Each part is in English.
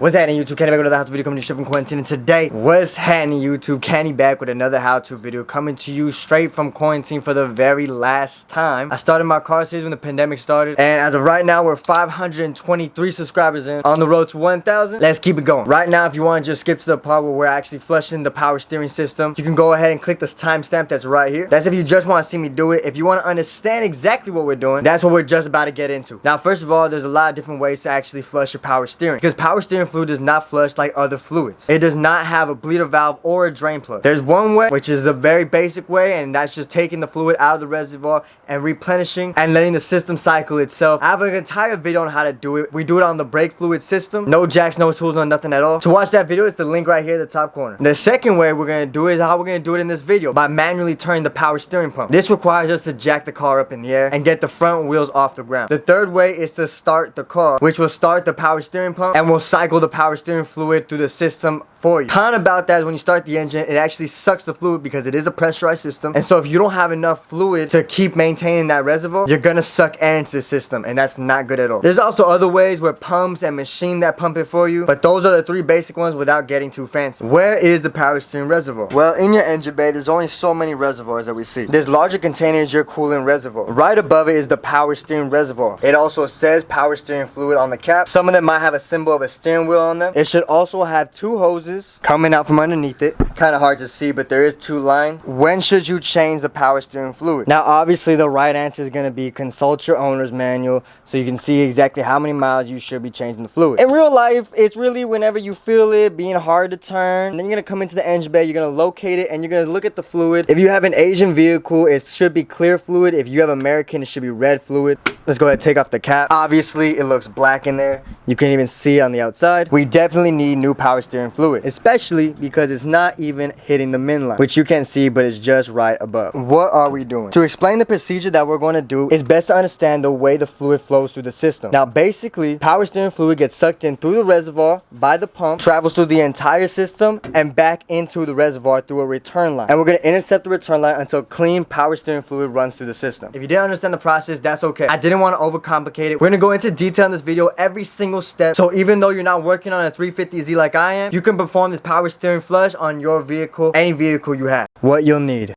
What's happening, YouTube? Cande back with another how-to video coming to you straight from quarantine. And today, what's happening, YouTube? Cande back with another how-to video coming to you straight from quarantine for the very last time. I started my car series when the pandemic started, and as of right now, we're 523 subscribers in, on the road to 1,000. Let's keep it going. Right now, if you want to just skip to the part where we're actually flushing the power steering system, you can go ahead and click this timestamp that's right here. That's if you just want to see me do it. If you want to understand exactly what we're doing, that's what we're just about to get into. Now, first of all, there's a lot of different ways to actually flush your power steering, because power steering fluid does not flush like other fluids. It does not have a bleeder valve or a drain plug. There's one way, which is the very basic way, and that's just taking the fluid out of the reservoir and replenishing and letting the system cycle itself. I have an entire video on how to do it. We do it on the brake fluid system. No jacks, no tools, no nothing at all. To watch that video, it's the link right here in the top corner. The second way we're going to do it is how we're going to do it in this video, by manually turning the power steering pump. This requires us to jack the car up in the air and get the front wheels off the ground. The third way is to start the car, which will start the power steering pump and will cycle the power steering fluid through the system for you. Con about that is when you start the engine, it actually sucks the fluid because it is a pressurized system, and so if you don't have enough fluid to keep maintaining that reservoir, you're gonna suck air into the system, and that's not good at all. There's also other ways with pumps and machine that pump it for you, but those are the three basic ones without getting too fancy. Where is the power steering reservoir? Well, in your engine bay, there's only so many reservoirs that we see. This larger container is your coolant reservoir. Right above it is the power steering reservoir. It also says power steering fluid on the cap. Some of them might have a symbol of a steering wheel on them. It should also have two hoses coming out from underneath it. Kind of hard to see, but there is two lines. When should you change the power steering fluid? Now, obviously, the right answer is going to be consult your owner's manual so you can see exactly how many miles you should be changing the fluid. In real life, it's really whenever you feel it being hard to turn. Then you're going to come into the engine bay, you're going to locate it, and you're going to look at the fluid. If you have an Asian vehicle, it should be clear fluid. If you have American, it should be red fluid. Let's go ahead and take off the cap. Obviously, it looks black in there. You can't even see on the outside. We definitely need new power steering fluid, especially because it's not even hitting the min line, which you can't see, but it's just right above. What are we doing? To explain the procedure that we're going to do, it's best to understand the way the fluid flows through the system. Now, basically, power steering fluid gets sucked in through the reservoir by the pump, travels through the entire system, and back into the reservoir through a return line. And we're going to intercept the return line until clean power steering fluid runs through the system. If you didn't understand the process, that's okay. I didn't want to overcomplicate it. We're going to go into detail in this video, every single step. So even though you're not working on a 350Z like I am, you can perform this power steering flush on your vehicle, any vehicle you have. What you'll need.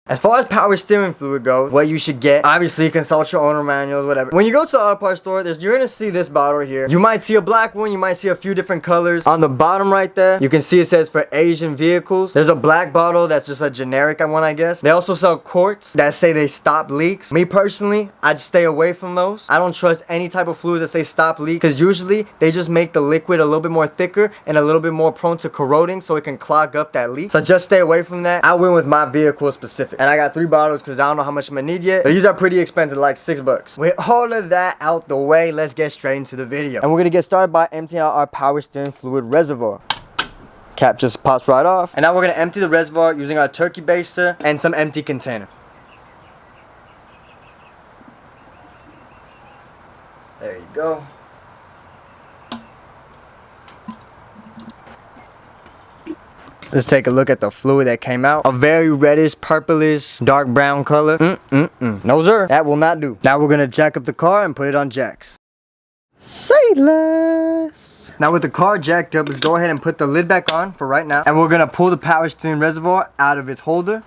As far as power steering fluid goes, what you should get, obviously consult your owner manuals, whatever. When you go to the auto parts store, you're gonna see this bottle right here. You might see a black one, you might see a few different colors. On the bottom right there, you can see it says for Asian vehicles. There's a black bottle that's just a generic one, I guess. They also sell quarts that say they stop leaks. Me personally, I just stay away from those. I don't trust any type of fluids that say stop leak, because usually they just make the liquid a little bit more thicker and a little bit more prone to corroding, so it can clog up that leak. So just stay away from that. I went with my vehicle specific. And I got 3 bottles because I don't know how much I'm gonna need yet. But these are pretty expensive, like $6. With all of that out the way, let's get straight into the video. And we're gonna get started by emptying out our power steering fluid reservoir. Cap just pops right off. And now we're gonna empty the reservoir using our turkey baster and some empty container. There you go. Let's take a look at the fluid that came out. A very reddish, purplish, dark brown color. No sir, that will not do. Now we're gonna jack up the car and put it on jacks. Say less. Now with the car jacked up, let's go ahead and put the lid back on for right now. And we're gonna pull the power steering reservoir out of its holder.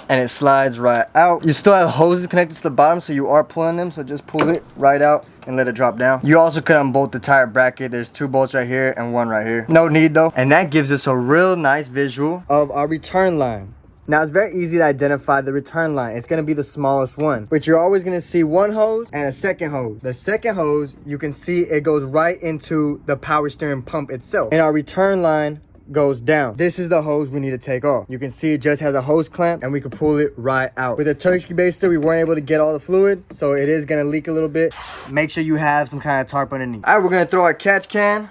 And it slides right out. You still have hoses connected to the bottom, so you are pulling them, so just pull it right out and let it drop down. You also could unbolt the tire bracket. There's 2 bolts right here and 1 right here. No need though. And that gives us a real nice visual of our return line. Now it's very easy to identify the return line. It's gonna be the smallest one, but you're always gonna see 1 hose and a second hose. The second hose, you can see it goes right into the power steering pump itself. And our return line goes down. This is the hose we need to take off. You can see it just has a hose clamp and we can pull it right out. With a turkey baster, we weren't able to get all the fluid, so it is gonna leak a little bit. Make sure you have some kind of tarp underneath. All right, we're gonna throw our catch can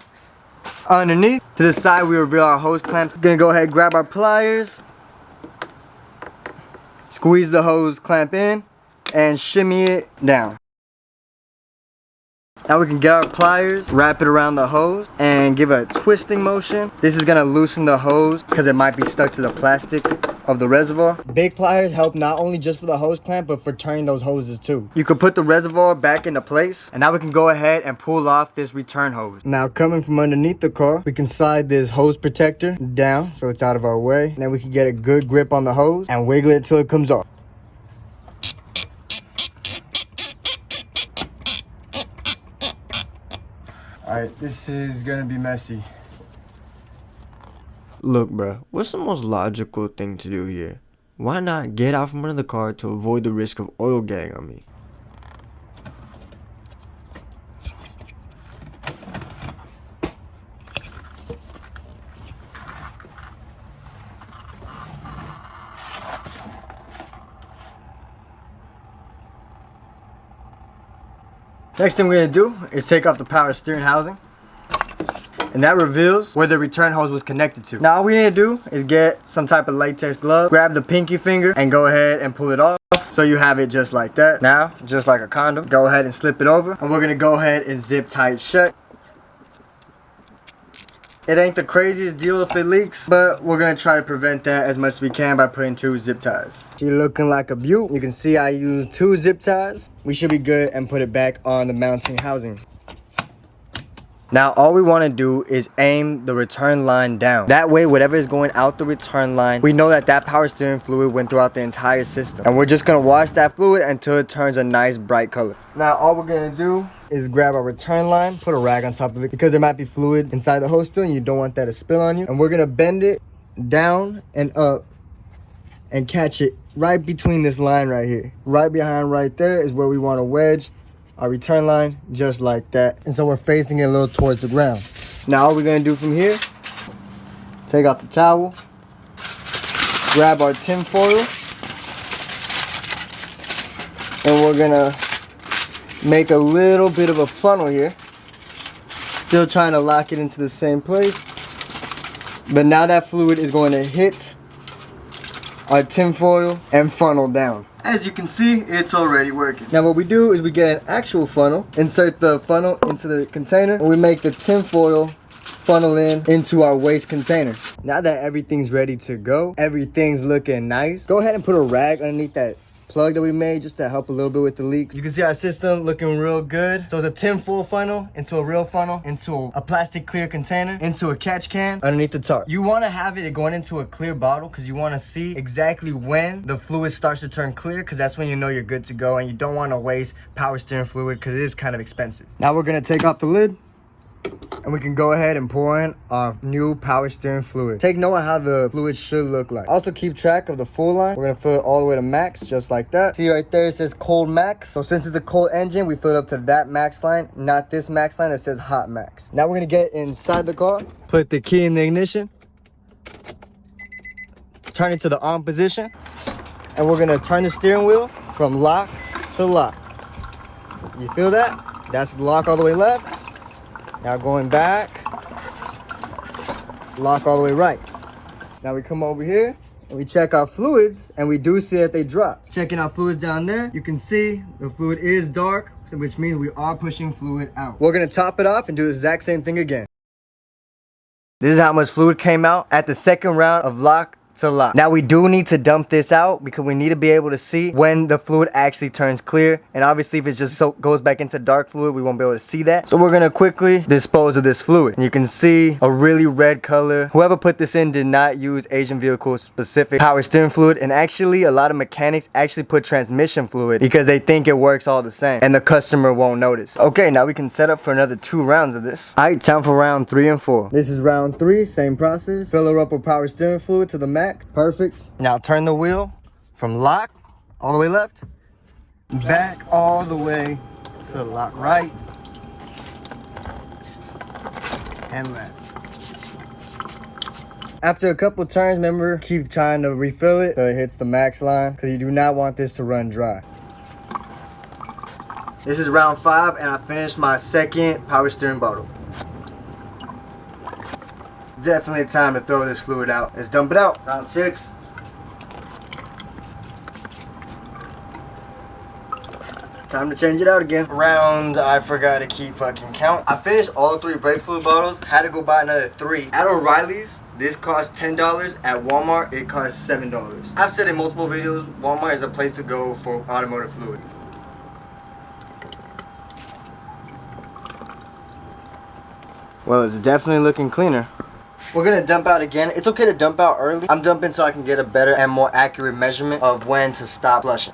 underneath. To the side, we reveal our hose clamp. We're gonna go ahead and grab our pliers, squeeze the hose clamp in, and shimmy it down. Now we can get our pliers, wrap it around the hose, and give a twisting motion. This is gonna loosen the hose because it might be stuck to the plastic of the reservoir. Big pliers help not only just for the hose clamp, but for turning those hoses too. You could put the reservoir back into place, and now we can go ahead and pull off this return hose. Now coming from underneath the car, we can slide this hose protector down so it's out of our way. And then we can get a good grip on the hose and wiggle it till it comes off. Alright, this is gonna be messy. Look, bro, what's the most logical thing to do here? Why not get out from under the car to avoid the risk of oil getting on me? Next thing we're gonna do is take off the power steering housing. And that reveals where the return hose was connected to. Now all we need to do is get some type of latex glove, grab the pinky finger, and go ahead and pull it off. So you have it just like that. Now, just like a condom, go ahead and slip it over. And we're gonna go ahead and zip tight shut. It ain't the craziest deal if it leaks, but we're gonna try to prevent that as much as we can by putting 2 zip ties. She looking like a beaut. You can see I used 2 zip ties. We should be good and put it back on the mounting housing. Now all we want to do is aim the return line down. That way whatever is going out the return line, we know that that power steering fluid went throughout the entire system. And we're just going to wash that fluid until it turns a nice bright color. Now all we're going to do is grab our return line, put a rag on top of it because there might be fluid inside the hose still and you don't want that to spill on you. And we're going to bend it down and up and catch it right between this line right here. Right behind right there is where we want to wedge our return line, just like that. And so we're facing it a little towards the ground. Now all we're gonna do from here, take off the towel, grab our tin foil, and we're gonna make a little bit of a funnel here. Still trying to lock it into the same place. But now that fluid is going to hit our tin foil and funnel down. As you can see, it's already working. Now what we do is we get an actual funnel, insert the funnel into the container, and we make the tin foil funnel into our waste container. Now that everything's ready to go, everything's looking nice, go ahead and put a rag underneath that plug that we made just to help a little bit with the leaks. You can see our system looking real good. So it's a tin foil funnel into a real funnel, into a plastic clear container, into a catch can underneath the tarp. You want to have it going into a clear bottle because you want to see exactly when the fluid starts to turn clear, because that's when you know you're good to go, and you don't want to waste power steering fluid because it is kind of expensive. Now we're going to take off the lid and we can go ahead and pour in our new power steering fluid. Take note of how the fluid should look like. Also keep track of the full line. We're gonna fill it all the way to max, just like that. See right there, it says cold max. So since it's a cold engine, we fill it up to that max line, not this max line that says hot max. Now we're gonna get inside the car, put the key in the ignition, turn it to the on position, and we're gonna turn the steering wheel from lock to lock. You feel that? That's the lock all the way left. Now going back, lock all the way right. Now we come over here and we check our fluids, and we do see that they dropped. Checking our fluids down there, you can see the fluid is dark, which means we are pushing fluid out. We're gonna top it off and do the exact same thing again. This is how much fluid came out at the second round of lock to lock. Now we do need to dump this out because we need to be able to see when the fluid actually turns clear, and obviously if it just goes back into dark fluid, we won't be able to see that. So we're gonna quickly dispose of this fluid. And you can see a really red color. Whoever put this in did not use Asian vehicle specific power steering fluid, and actually a lot of mechanics actually put transmission fluid because they think it works all the same and the customer won't notice. Okay, now we can set up for another 2 rounds of this. Alright, time for round 3 and 4. This is round 3, same process. Fill her up with power steering fluid to the max. Perfect. Now turn the wheel from lock all the way left, back all the way to lock right and left. After a couple turns, remember, keep trying to refill it so it hits the max line, because you do not want this to run dry. This is round 5 and I finished my second power steering bottle. Definitely time to throw this fluid out. Let's dump it out. Round 6. Time to change it out again. Round, I forgot to keep fucking count. I finished all 3 brake fluid bottles. Had to go buy another 3. At O'Reilly's, this costs $10. At Walmart, it costs $7. I've said in multiple videos, Walmart is a place to go for automotive fluid. Well, it's definitely looking cleaner. We're gonna dump out again. It's okay to dump out early. I'm dumping so I can get a better and more accurate measurement of when to stop flushing.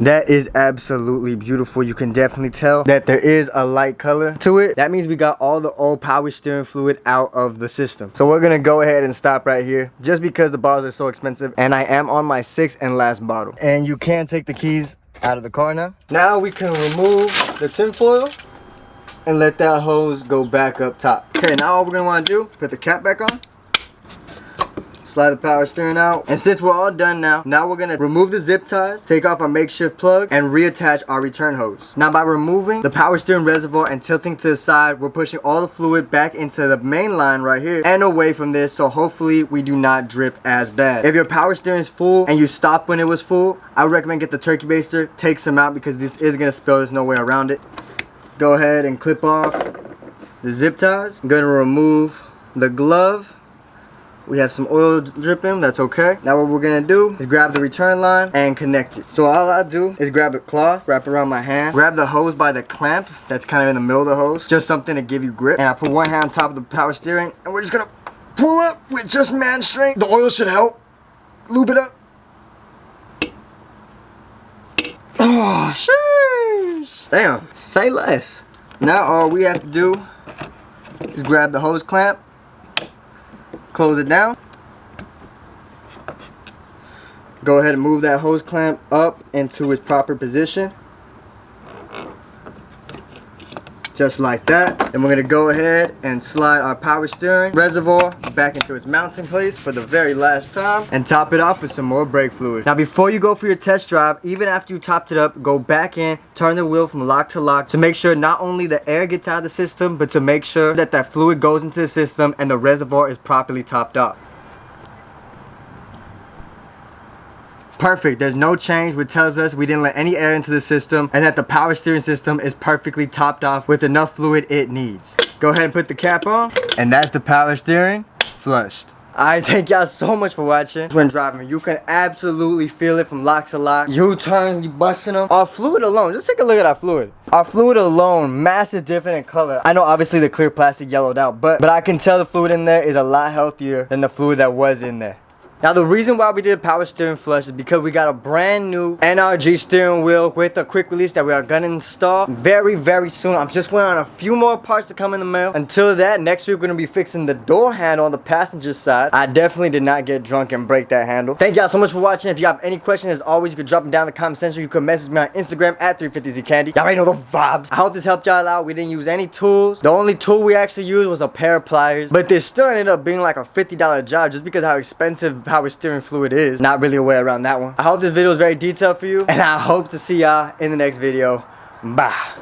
That is absolutely beautiful. You can definitely tell that there is a light color to it. That means we got all the old power steering fluid out of the system. So we're gonna go ahead and stop right here just because the bottles are so expensive and I am on my 6th and last bottle. And you can take the keys out of the car now. Now we can remove the tin foil and let that hose go back up top. Okay, now all we're gonna wanna do, put the cap back on. Slide the power steering out. And since we're all done now we're gonna remove the zip ties, take off our makeshift plug, and reattach our return hose. Now by removing the power steering reservoir and tilting to the side, we're pushing all the fluid back into the main line right here and away from this, so hopefully we do not drip as bad. If your power steering is full and you stopped when it was full, I would recommend get the turkey baster, take some out because this is gonna spill, there's no way around it. Go ahead and clip off the zip ties. I'm gonna remove the glove. We have some oil dripping, that's okay. Now what we're gonna do is grab the return line and connect it. So all I do is grab a cloth, wrap it around my hand, grab the hose by the clamp that's kind of in the middle of the hose, just something to give you grip. And I put one hand on top of the power steering and we're just gonna pull up with just man strength. The oil should help. Lube it up. Oh, sheesh. Damn, say less. Now all we have to do is grab the hose clamp, close it down. Go ahead and move that hose clamp up into its proper position. Just like that. And we're going to go ahead and slide our power steering reservoir back into its mounting place for the very last time and top it off with some more brake fluid. Now before you go for your test drive, even after you topped it up, go back in, turn the wheel from lock to lock to make sure not only the air gets out of the system, but to make sure that that fluid goes into the system and the reservoir is properly topped off. Perfect, there's no change, which tells us we didn't let any air into the system and that the power steering system is perfectly topped off with enough fluid it needs. Go ahead and put the cap on, and that's the power steering flushed. Alright, thank y'all so much for watching. When driving, you can absolutely feel it from lock to lock. U-turns, you busting them. Our fluid alone, just take a look at our fluid. Our fluid alone, massive difference in color. I know obviously the clear plastic yellowed out, but I can tell the fluid in there is a lot healthier than the fluid that was in there. Now the reason why we did a power steering flush is because we got a brand new NRG steering wheel with a quick release that we are gonna install very soon. I'm just waiting on a few more parts to come in the mail. Until that, next week we're gonna be fixing the door handle on the passenger side. I definitely did not get drunk and break that handle. Thank y'all so much for watching. If you have any questions, as always, you can drop them down in the comment section. You can message me on Instagram at 350zcande. Y'all already know the vibes. I hope this helped y'all out. We didn't use any tools. The only tool we actually used was a pair of pliers, but this still ended up being like a $50 job just because how expensive power steering fluid is. Not really a way around that one. I hope this video is very detailed for you, and I hope to see y'all in the next video. Bye.